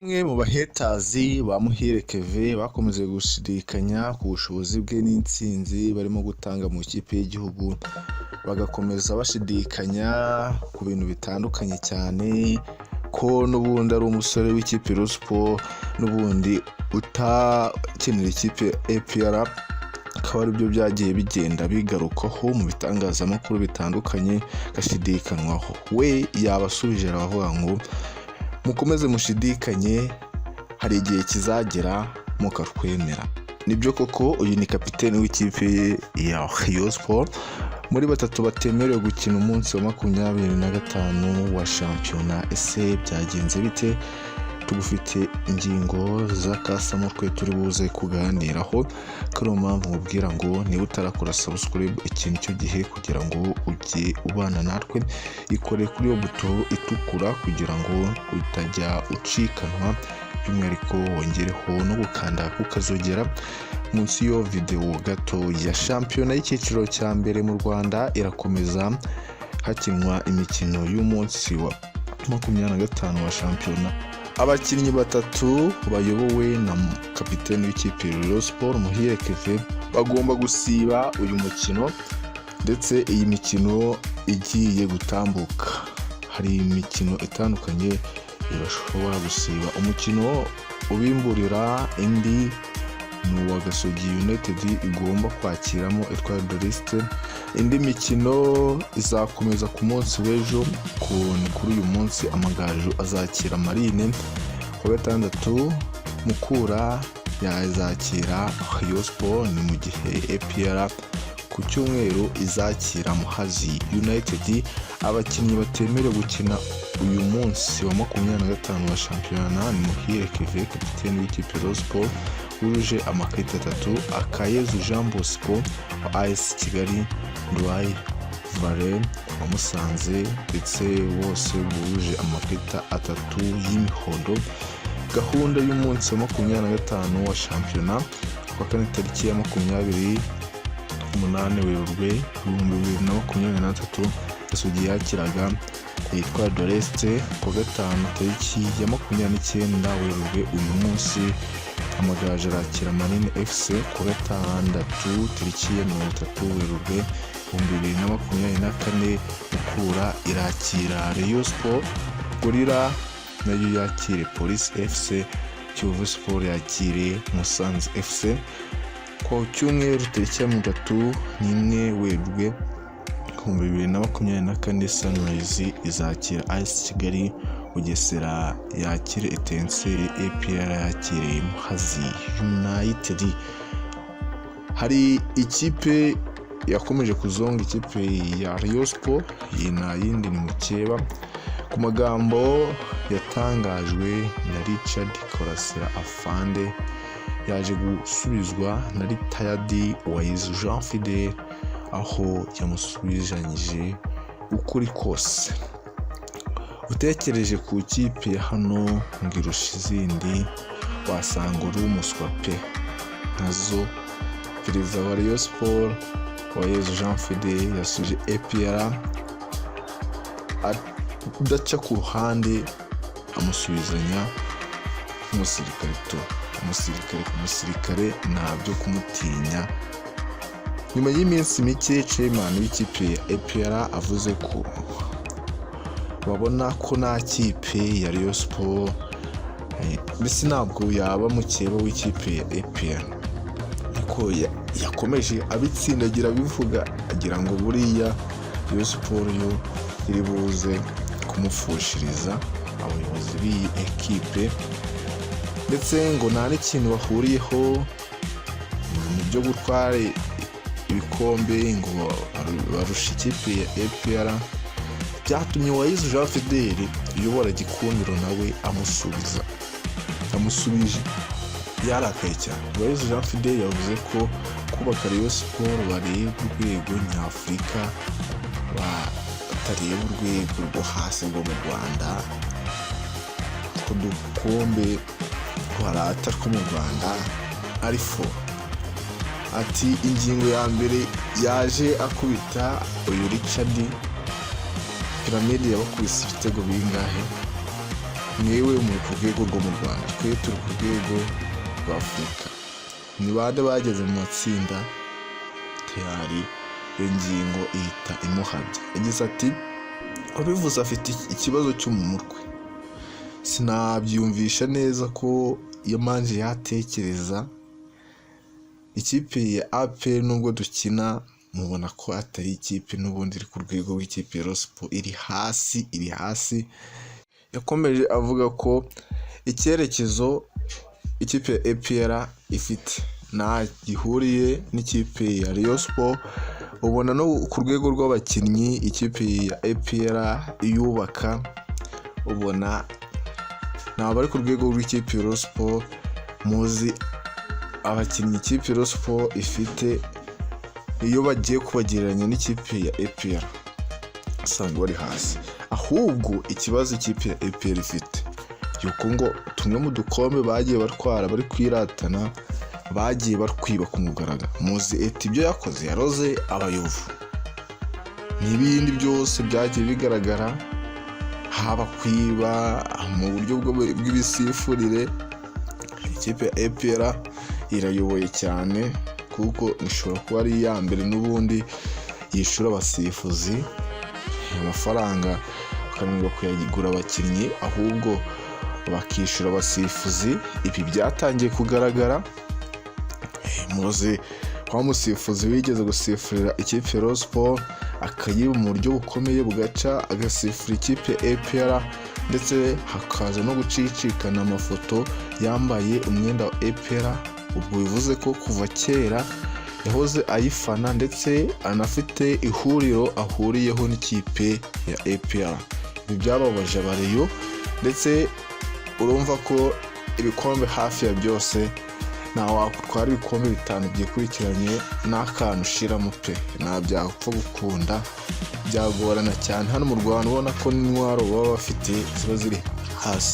Bamwe mu bahetazi ba Muhire Keve bakomeje gushidikanya ku bushobozi bwe n'intsinzi barimo gutanga mu ikipe y'igihugu, bagakomeza bashidikanya ku bintu bitandukanye cyane ko n'ubundi ari umusore w'ikipe ya Sport n'ubundi utakenera ikipe APR, akaba aribyo byagiye bigenda bigarukaho mu bitangazamakuru bitandukanye gashidikanwaho. We yabasubije aravuga ngo mukomeze mushidikanye, hari igihe kizagera mukakwemera. Nibyo koko uyu ni kapiteni w'ikipe ya Rayon Sport, muri batatu batemerewe gukina umunsi wa 25 wa shampiyona. Ese byagenze bite? Tugufite ingingo z'akasamo twe turi buze kuganiraho, karo mpamvu mubwira ngo niba utarakora subscribe ikintu cyo gihe kugira ngo ujye ubana natwe, ikore kuri yo buto itukura kugira ngo utajya ucikanwa, by'umwihariko wongereho no gukanda kukazogera munsi yo video gato. Ya shampiyona y'icyiciro cya mbere mu Rwanda irakomeza, hakinwa imikino y'umunsi wa 25 wa shampiyona. Abakinnyi batatu bayobowe na kapiteni w'ikipe ya Rayon Sport Muhire Keve bagomba gusiba uyu mukino, ndetse iyi mikino igiye gutambuka. Hari imikino itandukanye bashobora gusiba. Umukino ubimburira indi ni uwa Gasogi United igomba kwakiramo Etoile de l'Est. Indi mikino izakomeza ku munsi w'ejo, kuri uyu munsi Amagaju azakira Marine, ku gatandatu Mukura yazakira Rayon Sport, ni mu gihe APR ku cyumweru izakira Muhazi United. Abakinnyi batemerewe gukina uyu munsi wa 25 wa shampiyona ni Muhire Keve kapiteni w'ikipe ya Rayon Sport wujuje amakarita 3, Akayezu Jean Bosco wa AS Kigali, Ndwaye Valen wa Musanze, ndetse bose bujuje amakarita 3 y'imihondo. Gahunda y'umunsi wa 25 wa shampiyona kwa kane tariki ya 28 Werurwe 2023 Gasogi yakiraga Etoile de l'Est. Ku gatanu tariki ya 29 Werurwe uyu munsi Amagaju arakira Marine FC. Ku gatandatu tariki ya 30 Werurwe 2024 Mukura irakira Rayon Sport, Gorilla nayo yakire Police FC, Kiyovu Sport yakire Musanze FC. Ku cyumweru tariki ya 31 Werurwe 2024 Sunrise izakira AS Kigali, Bugesera yakire Etincelle, APR yakire Muhazi United. Hari ikipe yakomeje kuzonga ikipe ya Rayon Sport, yindi ni mukeba. Ku magambo yatangajwe na Richard Korasira Afande, yaje gusubizwa na Retired Wise Jean Fidel, aho yamusubizanyije ukuri kose. Utekereje ku ikipe ya hano ngirusha izindi wasanga uri umuswa pe. Nazo perezida wa Rayon Sport Wise Jean Fidel yasuje APR udaca ku ruhande, amusubizanya umusirikare ntabyo kumutinya. Nyuma y'iminsi mike chairman w'ikipe ya APR avuze ko babona ko nta kipe ya Rayon Sport mbese ntabwo yaba mukeba w'ikipe ya APR, ariko yakomeje abitsindagira bivuga agira ngo buriya Rayon Sport yo iri buze kumufushiriza abayobozi b'iyi ekipe, ndetse ngo nta n'ikintu bahuriyeho mu byo gutwara ibikombe, ngo barusha ikipe ya APR. Byatumye Wise Jean Fidel uyobora Gikundiro nawe amusubije yarakaye cyane. Wise Jean Fidel yavuze ko kubaka Rayon Sport bareba urwego nyafurika, batareba urwego rwo hasi rwo mu Rwanda, ko dukombe twarata two mu Rwanda arifo. Ati ingingo ya mbere yaje akubita uyu Richard Piramide yabakubise ibitego bingahe mwewe muri ku rwego rwo mu Rwanda, twe turi ku rwego rwa Afurika, ni bande bageze mu matsinda tayari iyo ngingo ihita imuhabya. Yagize ati wabivuze afite ikibazo cyo mu mutwe, sinabyumvisha neza ko yamanje yatekereza ikipe ya APR nubwo dukina mubona ko atari ikipe n'ubundi iri ku rwego rw'ikipe ya Rayon Sports, iri hasi. Yakomeje avuga ko icyerekezo ikipe ya APR ifite nta gihuriye n'ikipe ya Rayon Sports. Ubona no ku rwego rw'abakinnyi ikipe ya APR iyubaka, ubona ntabwo ari ku rwego rw'ikipe ya Rayon Sports. Muzi abakinnyi ikipe ya Rayon Sports ifite, iyo bagiye kubagereranya n'ikipe ya APR usanga bari hasi. Ahubwo ikibazo ikipe ya APR ifite yuko ngo tumwe mu dukombe bagiye batwara bari kwiratana bagiye barkwiba ku mugaragaro. Muzi ibyo yakoze, yaroze abayovu n'ibindi byose byagiye bigaragara, haba kwiba mu buryo bw'ibisifurire. Ikipe ya APR irayoboye cyane kuko ishobora kuba ari iya mbere n'ubundi yishura abasifuzi amafaranga bakananirwa kuyagura abakinnyi, ahubwo bakishura abasifuzi. Ibi byatangiye kugaragara. Muzi wa musifuzi wigeze gusifurira ikipe ya Rayon Sports akayiba mu buryo bukomeye bugaca agasifura ikipe ya APR, ndetse hakaza no gucicikana amafoto yambaye umwenda wa APR. Ubwo bivuze ko kuva kera yahoze ayifana ndetse anafite ihuriro ahuriyeho n'ikipe ya APR. Ibi byababaje abareyo, ndetse urumva ko ibikombe hafi ya byose nta wakwitwara ibikombe 5 byikurikiranye n'akantu ushiramo pe, nta byapfa gukunda, byagorana cyane. Hano mu Rwanda ubona ko n'intwaro baba bafite ziba ziri hasi.